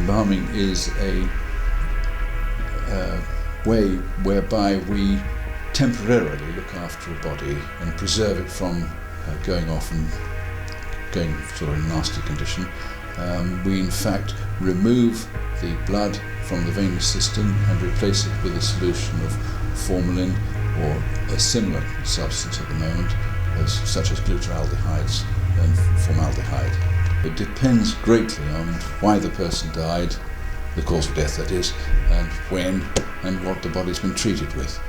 Embalming is a way whereby we temporarily look after a body and preserve it from going off and going sort of in a nasty condition. We in fact remove the blood from the venous system and replace it with a solution of formalin or a similar substance at the moment, such as glutaraldehydes and formaldehyde. It depends greatly on why the person died, the cause of death that is, and when and what the body's been treated with.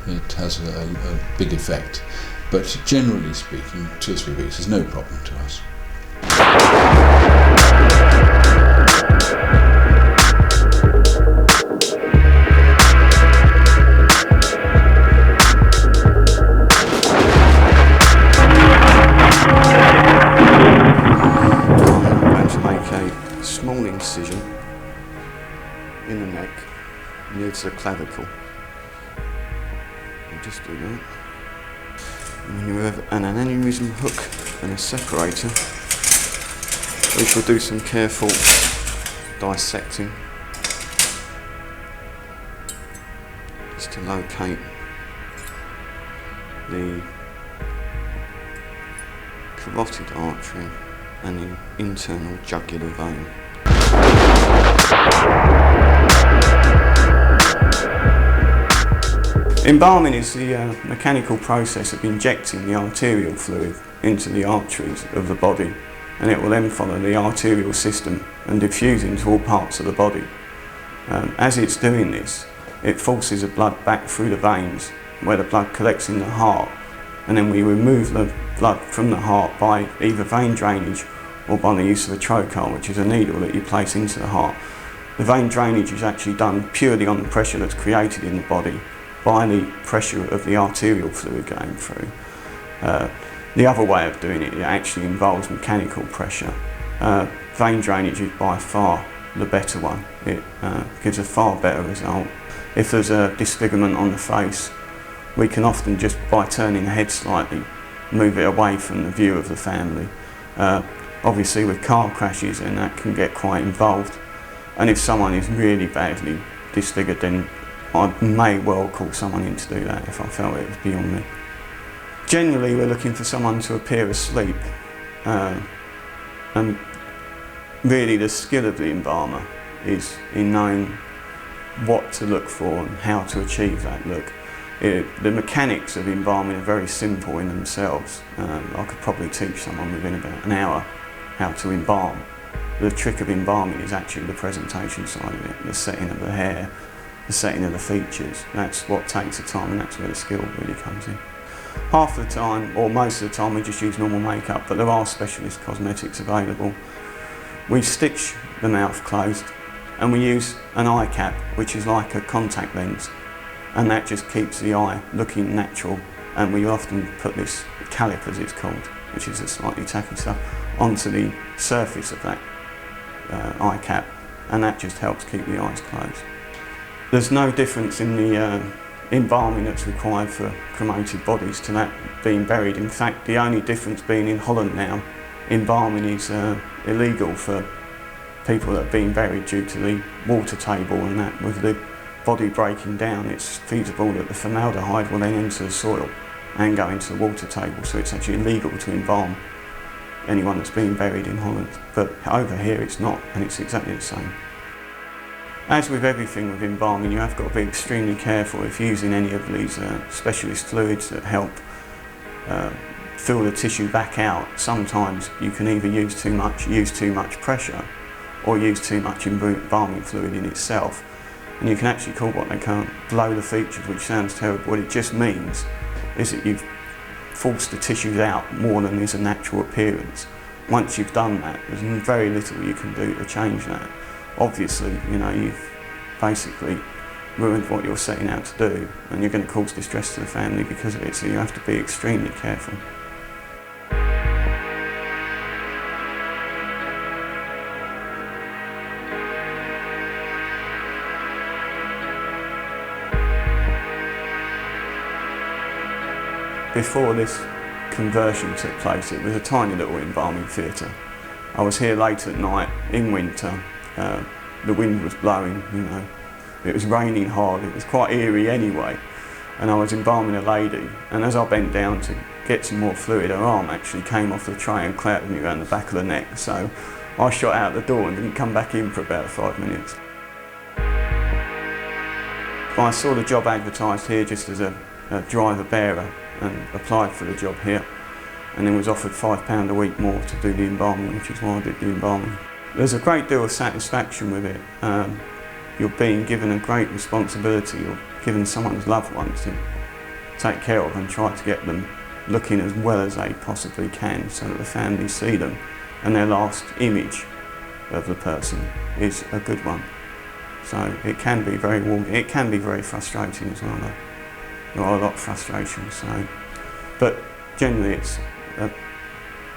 It has a big effect, but generally speaking 2 or 3 weeks is no problem to us. Small incision in the neck near to the clavicle. We'll just do that. And then you have an aneurysm hook and a separator, which will do some careful dissecting just to locate the carotid artery and the internal jugular vein. Embalming is the mechanical process of injecting the arterial fluid into the arteries of the body, and it will then follow the arterial system and diffuse into all parts of the body. As it's doing this, it forces the blood back through the veins where the blood collects in the heart, and then we remove the blood from the heart by either vein drainage or by the use of a trocar, which is a needle that you place into the heart. The vein drainage is actually done purely on the pressure that's created in the body by the pressure of the arterial fluid going through. The other way of doing it actually involves mechanical pressure. Vein drainage is by far the better one. It gives a far better result. If there's a disfigurement on the face, we can often just by turning the head slightly move it away from the view of the family. Obviously with car crashes, and that can get quite involved, and if someone is really badly disfigured, then I may well call someone in to do that if I felt it was beyond me. Generally we're looking for someone to appear asleep, and really the skill of the embalmer is in knowing what to look for and how to achieve that look. The mechanics of embalming are very simple in themselves. I could probably teach someone within about an hour how to embalm. The trick of embalming is actually the presentation side of it, the setting of the hair, the setting of the features. That's what takes the time, and that's where the skill really comes in. Half the time, or most of the time, we just use normal makeup, but there are specialist cosmetics available. We stitch the mouth closed, and we use an eye cap, which is like a contact lens, and that just keeps the eye looking natural. And we often put this callip, as it's called, which is a slightly tacky stuff, onto the surface of that eye cap, and that just helps keep the eyes closed. There's no difference in the embalming that's required for cremated bodies to that being buried. In fact, the only difference being in Holland now, embalming is illegal for people that are being buried due to the water table, and that with the body breaking down, it's feasible that the formaldehyde will then enter the soil and go into the water table, so it's actually illegal to embalm anyone that's being buried in Holland. But over here it's not, and it's exactly the same. As with everything with embalming, you have got to be extremely careful if using any of these specialist fluids that help fill the tissue back out. Sometimes you can either use too much pressure, or use too much embalming fluid in itself, and you can actually call what they call blow the features, which sounds terrible. What it just means is that you've forced the tissues out more than is a natural appearance. Once you've done that, there's very little you can do to change that. Obviously, you know, you've basically ruined what you're setting out to do, and you're going to cause distress to the family because of it, so you have to be extremely careful. Before this conversion took place, it was a tiny little embalming theatre. I was here late at night in winter, the wind was blowing, you know. It was raining hard, it was quite eerie anyway. And I was embalming a lady, and as I bent down to get some more fluid, her arm actually came off the tray and clouted me around the back of the neck. So I shot out the door and didn't come back in for about 5 minutes. I saw the job advertised here just as a driver bearer and applied for the job here, and then was offered £5 a week more to do the embalming, which is why I did the embalming. There's a great deal of satisfaction with it. You're being given a great responsibility. You're given someone's loved ones to take care of and try to get them looking as well as they possibly can so that the families see them and their last image of the person is a good one. So it can be very warm. It can be very frustrating as well, though. There are a lot of frustration, so. But generally it's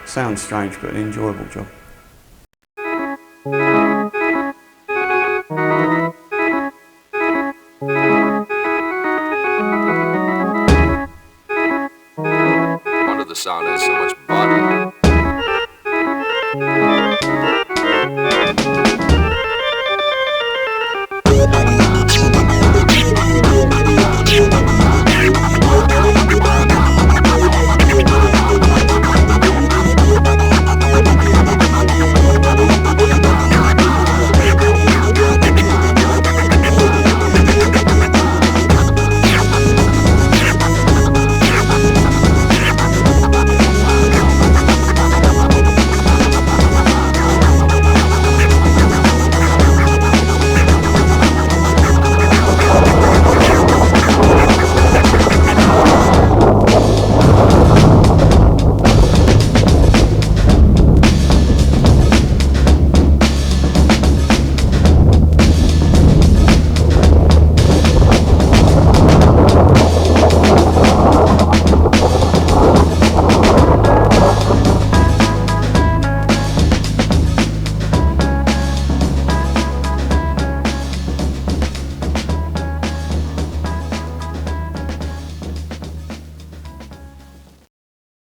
sounds strange, but an enjoyable job. Under the sauna is so much body